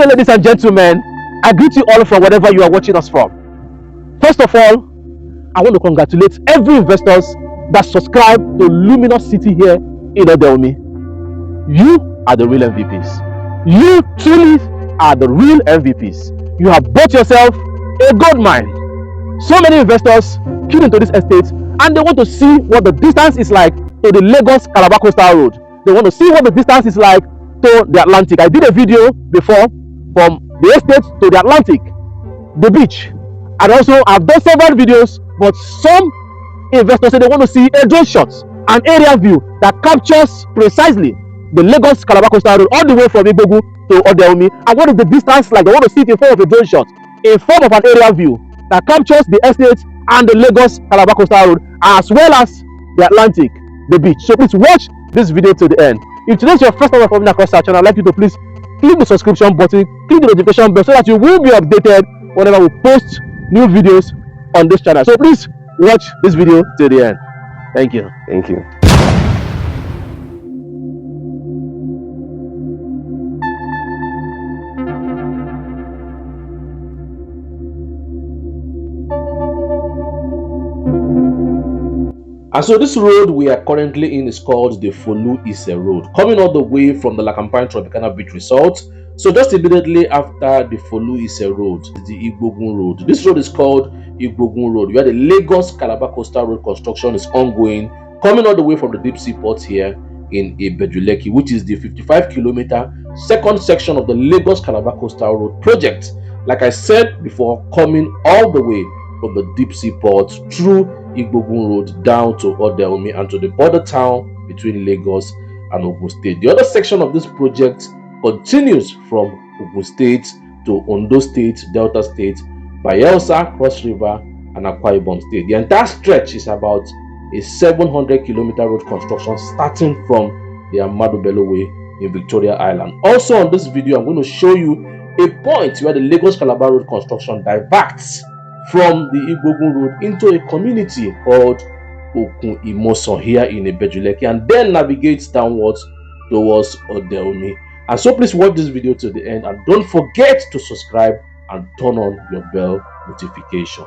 So, ladies and gentlemen, I greet you all from wherever you are watching us from. First of all, I want to congratulate every investors that subscribe to Luminous City here in Ode Omi. You are the real MVPs. You truly are the real MVPs. You have bought yourself a gold mine. So many investors queued into this estate and they want to see what the distance is like to the Lagos-Calabar Coastal Road. They want to see what the distance is like to the Atlantic. I did a video before from the estate to the Atlantic, the beach. And also I've done several videos, but some investors say they want to see a drone shot, an aerial view that captures precisely the Lagos-Calabar Coastal Road all the way from Igbogun to Ode Omi. And what is the distance like? They want to see it in form of a drone shot, in form of an aerial view that captures the estate and the Lagos-Calabar Coastal Road, as well as the Atlantic, the beach. So please watch this video to the end. If today is your first time coming across our channel, I'd like you to please click the subscription button, click the notification bell so that you will be updated whenever we post new videos on this channel. So please watch this video to the end. Thank you. Thank you. And so this road we are currently in is called the Folu Road, coming all the way from the Lakampine Tropicana Beach Resort. So just immediately after the Folu Road is the Igbogun Road. This road is called Igbogun Road, where the Lagos-Calabar Coastal Road construction is ongoing, coming all the way from the deep sea port here in Ibejulekki, which is the 55-kilometer second section of the Lagos-Calabar Coastal Road project. Like I said before, coming all the way from the deep sea port through Igbogun Road down to Ode Omi and to the border town between Lagos and Ogun State. The other section of this project continues from Ogun State to Ondo State, Delta State, Bayelsa, Cross River, and Akwa-Ibom State. The entire stretch is about a 700-kilometer road construction starting from the ahmadu bello way in Victoria Island. Also on this video, I'm going to show you a point where the Lagos-Calabar Road construction diverts from the Igbogun Road into a community called Okun IMOSAN here in Ibejulekki, and then navigates downwards towards Ode Omi. And so please watch this video to the end and don't forget to subscribe and turn on your bell notification.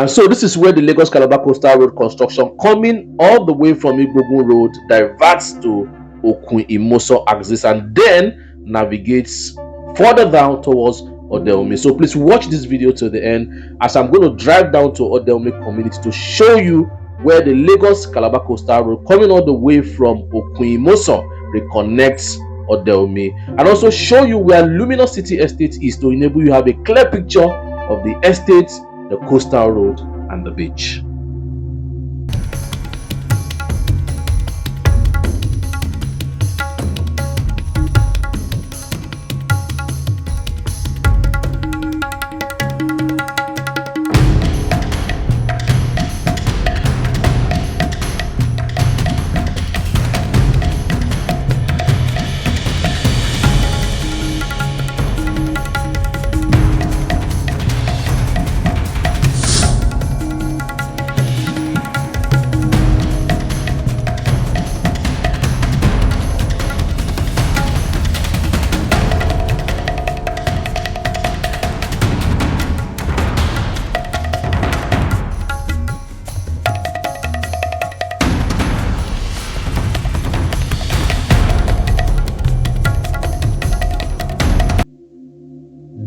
And so this is where the Lagos-Calabar Coastal Road construction, coming all the way from Igbogun Road, diverts to Okun Imoso axis and then navigates further down towards Ode Omi. So please watch this video to the end, as I'm going to drive down to Ode Omi community to show you where the Lagos-Calabar Coastal Road, coming all the way from Okun Imoso, reconnects Ode Omi, and also show you where Luminous City Estate is, to enable you have a clear picture of the estate, the coastal road, and the beach.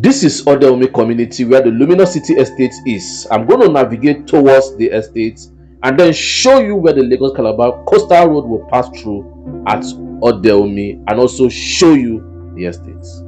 This is Ode Omi community, where the Luminous City Estate is. I'm going to navigate towards the estate and then show you where the Lagos-Calabar Coastal Road will pass through at Ode Omi, and also show you the estates.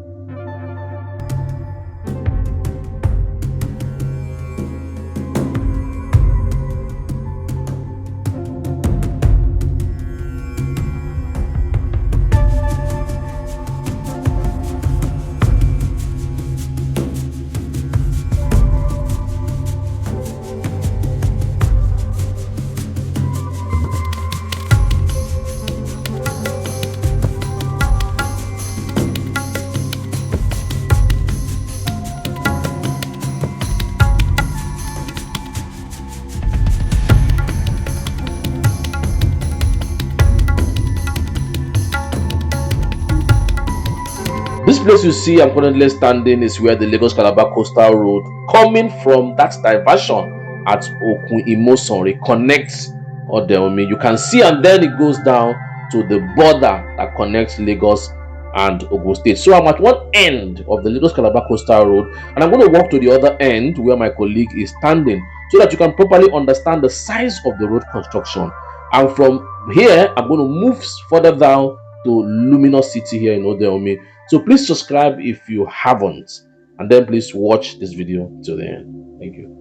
This place you see I'm currently standing is where the Lagos-Calabar Coastal Road, coming from that diversion at Okun Imoso, reconnects Ode Omi. You can see, and then it goes down to the border that connects Lagos and Ogun State. So I'm at one end of the Lagos-Calabar Coastal Road, and I'm going to walk to the other end where my colleague is standing, so that you can properly understand the size of the road construction. And from here, I'm going to move further down to Luminous City here in Ode Omi. So please subscribe if you haven't, and then please watch this video till the end. Thank you.